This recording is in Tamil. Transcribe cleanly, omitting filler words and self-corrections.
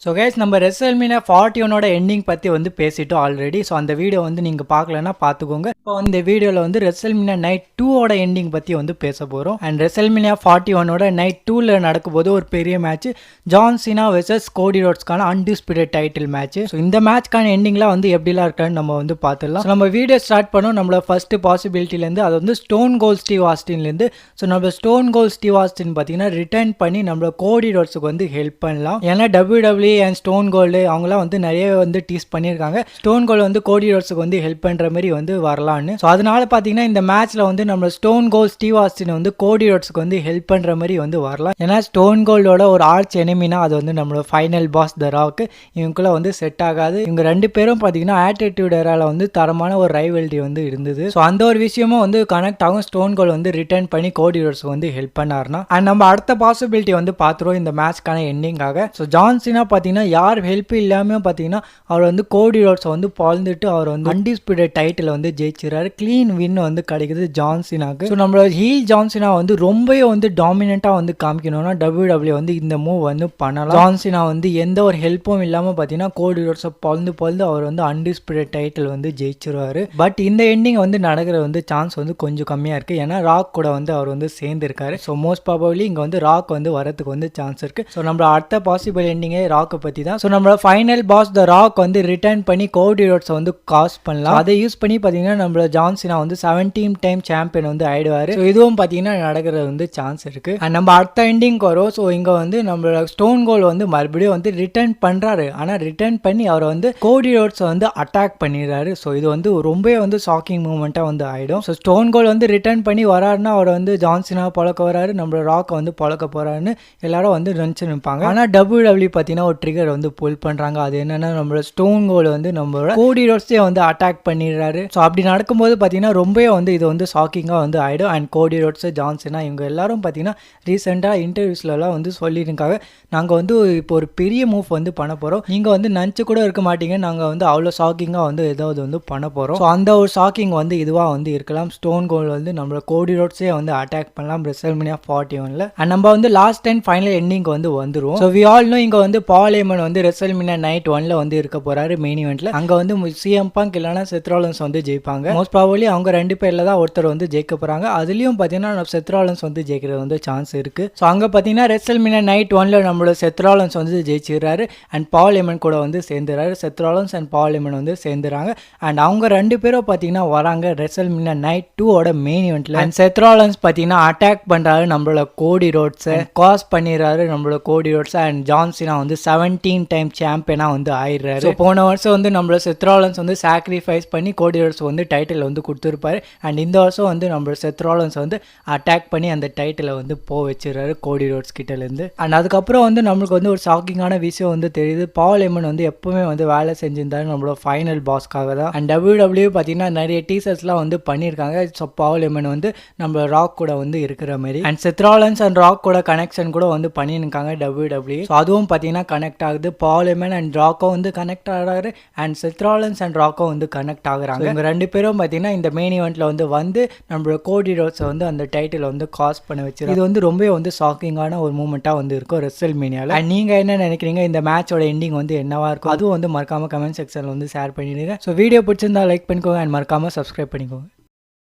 ஸோ கைஸ் நம்ம ரெசல்மீனியா 41ஓட எண்டிங் பற்றி வந்து பேசிட்டோம் ஆல்ரெடி. ஸோ அந்த வீடியோ வந்து நீங்கள் பார்க்கலன்னா பார்த்துக்கோங்க. இப்போ இந்த வீடியோவில் வந்து ரெசல்மீனியா நைட் 2ஓட எண்டிங் பற்றி வந்து பேச போகிறோம். அண்ட் ரெசல்மீனியா 41ஓட நைட் 2ல் நடக்கும்போது ஒரு பெரிய மேட்ச் ஜான் சீனா வெர்சஸ் கோடி ரோட்ஸ்க்கான அன்டிஸ்பியூட்டட் டைட்டில் மேட்ச். ஸோ இந்த மேட்ச்க்கான எண்டிங்லாம் வந்து எப்படிலாம் இருக்கான்னு நம்ம வந்து பார்த்துடலாம். ஸோ நம்ம வீடியோ ஸ்டார்ட் பண்ணோம் நம்மளோட ஃபர்ஸ்ட் பாசிபிலிட்டிலேருந்து, அது வந்து ஸ்டோன் கோல்ட் ஸ்டீவ் ஆஸ்டின்லேருந்து. ஸோ நம்ம ஸ்டோன் கோல்ட் ஸ்டீவ் ஆஸ்டின் பார்த்தீங்கன்னா ரிட்டர்ன் பண்ணி நம்மளோட கோடி ரோட்ஸுக்கு வந்து ஹெல்ப் பண்ணலாம். ஏன்னா WWE அண்ட் ஸ்டோன் கோல்டு அவங்களாம் வந்து நிறைய வந்து டீஸ் பண்ணியிருக்காங்க. ஸ்டோன் கோல்டு வந்து கோடி ரோட்ஸுக்கு வந்து ஹெல்ப் பண்ணுற மாதிரி வந்து வரலான்னு. ஸோ அதனால பார்த்தீங்கன்னா இந்த மேட்ச்சில் வந்து நம்ம ஸ்டோன் கோல்ட் ஸ்டீவ் ஆஸ்டின் வந்து கோடி ரோட்ஸுக்கு வந்து ஹெல்ப் பண்ணுற மாதிரி வந்து வரலாம். ஏன்னா ஸ்டோன் கோல்டோட ஒரு ஆர்ச் எனிமினா அது வந்து நம்மளோட ஃபைனல் பாஸ் த ராக். இவங்களுக்குள்ள வந்து செட் ஆகாது. இவங்க ரெண்டு பேரும் பார்த்தீங்கன்னா ஆட்டிடியூட் ஏரால வந்து தரமான ஒரு ரைவல்டி வந்து இருந்தது. ஸோ அந்த ஒரு விஷயமும் வந்து கனெக்ட் ஆகும். ஸ்டோன் கோல்டு வந்து ரிட்டர்ன் பண்ணி கோடி ரோட்ஸுக்கு வந்து ஹெல்ப் பண்ணாருன்னா. அண்ட் நம்ம அடுத்த பாசிபிலிட்டி வந்து பார்த்துருவோம் இந்த மேட்ச்க்கான எண்டிங்காக. ஸோ ஜான் சீனா பார்த்தீங்கன்னா யார் ஹெல்ப் இல்லாமல் பார்த்தீங்கன்னா அவர் வந்து கோடி ரோட்ஸை வந்து பாழ்ந்துட்டு அவர் வந்து அன்டிஸ்பியூட்டட் டைட்டில் வந்து ஜெயிச்சிடறாரு. க்ளீன் வின் வந்து கிடைக்குது ஜான் சீனாக்கு. ஸோ நம்மளோட ஹீல் ஜான் சீனா வந்து ரொம்பவே வந்து டாமினண்ட்டாக வந்து காமிக்கணும்னா WWE வந்து இந்த மூவ் வந்து பண்ணலாம். ஜான் சீனா வந்து எந்த ஒரு ஹெல்ப்பும் இல்லாமல் பார்த்தீங்கன்னா கோடி ரோட்ஸை பழுந்து அவர் வந்து அன்டிஸ்பியூட்டட் டைட்டில் வந்து ஜெயிச்சிருவாரு. பட் இந்த எண்டிங் வந்து நடக்கிற வந்து சான்ஸ் வந்து கொஞ்சம் கம்மியாக இருக்குது. ஏன்னா ராக் கூட வந்து அவர் வந்து சேர்ந்துருக்காரு. ஸோ மோஸ்ட் ப்ராபபிலி இங்கே வந்து ராக் வந்து வரதுக்கு வந்து சான்ஸ் இருக்குது. ஸோ நம்மளோட அடுத்த பாசிபிள் எண்டிங்கே ராக்கை பற்றி தான். ஸோ நம்மளோட ஃபைனல் பாஸ் த ராக் வந்து ரிட்டர்ன் பண்ணி கோடி ரோட்ஸை வந்து காஸ்ட் பண்ணலாம். அதை யூஸ் பண்ணி பார்த்தீங்கன்னா நம்மளோட ஜான் சீனா வந்து 17 டைம் சாம்பியன் வந்து ஆயிடுவார். ஸோ இதுவும் பார்த்தீங்கன்னா நடக்கிறது வந்து சான்ஸ் இருக்குது. அண்ட் நம்ம அடுத்த எண்டிங் வரும். ஸோ இங்கே வந்து நம்மளோட ஸ்டோன் கோல்டு வந்து மறுபடியும் வந்து ரிட்டர்ன் பண்ணுறாரு. ஆனால் ரிட்டர்ன் பண்ணி அவர் வந்து கோடி ரோட்ஸை வந்து அட்டாக் பண்ணிடுறாரு. ஸோ இது வந்து ரொம்பவே வந்து ஷாக்கிங் மூமெண்ட்டாக வந்து ஆகிடும். ஸோ ஸ்டோன் கோல்டு வந்து ரிட்டர்ன் பண்ணி வராருன்னா அவர் வந்து ஜான் சீனா பழக்க வராரு, நம்மளோட ராக்கை வந்து பழக்க போறாருன்னு எல்லாரும் வந்து நினச்சி நிற்பாங்க. ஆனால் WWE பார்த்தீங்கன்னா ஒரு ட்ரிகர் வந்து புல் பண்ணுறாங்க. அது என்னன்னா நம்மளோட ஸ்டோன் கோல்டு வந்து நம்மளோட கோடி ரோட்ஸே வந்து அட்டாக் பண்ணிடுறாரு. ஸோ அப்படி நடக்கும்போது பார்த்தீங்கன்னா ரொம்பவே வந்து இது வந்து ஷாக்கிங்காக வந்து ஆகிடும். அண்ட் கோடி ரோட்ஸு ஜான் சீனா இவங்க எல்லாரும் பார்த்தீங்கன்னா ரீசெண்டாக இன்டர்வியூஸ்லாம் வந்து சொல்லியிருக்காங்க, நாங்கள் வந்து இப்போ ஒரு பெரிய மூவ் வந்து பண்ண போகிறோம், நீங்கள் வந்து நினச்சி கூட இருக்க மாட்டீங்க, நாங்கள் வந்து அவ்வளோ ஷாக்கிங்காக வந்து ஏதாவது வந்து பண்ண போகிறோம். ஸோ அந்த ஒரு ஷாக்கிங் வந்து இதுவாக வந்து இருக்கலாம். ஸ்டோன் கோல்டு வந்து நம்மளோட கோடி ரோட்ஸே வந்து அட்டாக் பண்ணலாம் ரெசல்மீனியா 41ல். அண்ட் நம்ம வந்து லாஸ்ட் அண்ட் ஃபைனல் எண்டிங் வந்து வந்துடும். ஸோ வி ஆல் நோ இங்கே வந்து பால் ஹேமன் வந்து ரெசல்மீனியா நைட் 1ல் வந்து இருக்க போறாரு மெயின் ஈவெண்ட்ல. அங்கே வந்து CM Punk இல்லைனா செத் ராலின்ஸ் வந்து ஜெயிப்பாங்க. மோஸ்ட் ப்ராபபிலி அவங்க ரெண்டு பேர்ல தான் ஒருத்தர் வந்து ஜெயிக்க போறாங்க. அதுலயும் பார்த்தீங்கன்னா செத் ராலின்ஸ் வந்து ஜெயிக்கிறது வந்து சான்ஸ் இருக்கு. ஸோ அங்கே பார்த்தீங்கன்னா ரெசல்மீனியா நைட் 1ல் நம்மளோட செத் ராலின்ஸ் வந்து ஜெயிச்சிடுறாரு. அண்ட் பால் ஹேமன் கூட வந்து சேர்ந்துறாரு. செத் ராலின்ஸ் அண்ட் பால் ஹேமன் வந்து சேர்ந்துறாங்க. அண்ட் அவங்க ரெண்டு பேரும் பார்த்தீங்கன்னா வராங்க ரெசல்மீனியா நைட் 2ஓட மெயின் ஈவெண்ட்ல. அண்ட் செத் ராலின்ஸ் பார்த்தீங்கன்னா அட்டாக் பண்றாரு நம்மளோட கோடி ரோட்ஸை, காஸ் பண்ணிடுறாரு நம்மளோட கோடி ரோட்ஸ். அண்ட் ஜான் சீனா வந்து 17 டைம் சாம்பியனா வந்து ஆயிடுறாரு. ஸோ போன வருஷம் வந்து நம்மளோட செத் ராலின்ஸ் வந்து சாக்ரிஃபைஸ் பண்ணி கோடி ரோட்ஸ் வந்து டைட்டில் வந்து கொடுத்துருப்பாரு. அண்ட் இந்த வருஷம் வந்து நம்மளோட செத் ராலின்ஸ் வந்து அட்டாக் பண்ணி அந்த டைட்டிலை வந்து வச்சிடறாரு கோடி ரோட்ஸ் கிட்டேருந்து. அண்ட் அதுக்கப்புறம் வந்து நம்மளுக்கு வந்து ஒரு ஷாக்கிங்கான விஷயம் வந்து தெரியுது. பால் ஹேமன் வந்து எப்பவுமே வந்து வேலை செஞ்சிருந்தாரு நம்மளோட ஃபைனல் பாஸ்க்காக தான். அண்ட் WWE பார்த்தீங்கன்னா நிறைய டீசர்ஸ்லாம் வந்து பண்ணியிருக்காங்க. ஸோ பால் ஹேமன் வந்து நம்ம ராக் கூட வந்து இருக்கிற மாதிரி. அண்ட் செத் ராலின்ஸ் அண்ட் ராக் கூட கனெக்ஷன் கூட வந்து பண்ணியிருக்காங்க WWE. ஸோ அதுவும் பார்த்தீங்கன்னா கனெக்ட் ஆகுது. பால் ஹேமன் அண்ட் ராக்கோ வந்து கனெக்ட் ஆகிறாரு. அண்ட் செத் ராலின்ஸ் அண்ட் ராக்கோ வந்து கனெக்ட் ஆகுறாங்க. இவங்க ரெண்டு பேரும் பார்த்தீங்கன்னா இந்த மெயின் ஈவெண்ட்ல வந்து நம்மளோட கோடி ரோட்ஸை வந்து அந்த டைட்டில் வந்து காஸ் பண்ண வச்சு இது வந்து ரொம்ப வந்து ஷாக்கிங்கான ஒரு மூமெண்ட்டாக வந்து இருக்கும் ரெசல்மீனியாவில். அண்ட் நீங்கள் என்ன நினைக்கிறீங்க இந்த மேட்சோட எண்டிங் வந்து என்னவா இருக்கும்? அதுவும் வந்து மறக்காம கமெண்ட் செக்ஷனில் வந்து ஷேர் பண்ணிடுங்க. ஸோ வீடியோ பிடிச்சிருந்தா லைக் பண்ணிக்கோங்க அண்ட் மறக்காம சப்ஸ்கிரைப் பண்ணிக்கோங்க.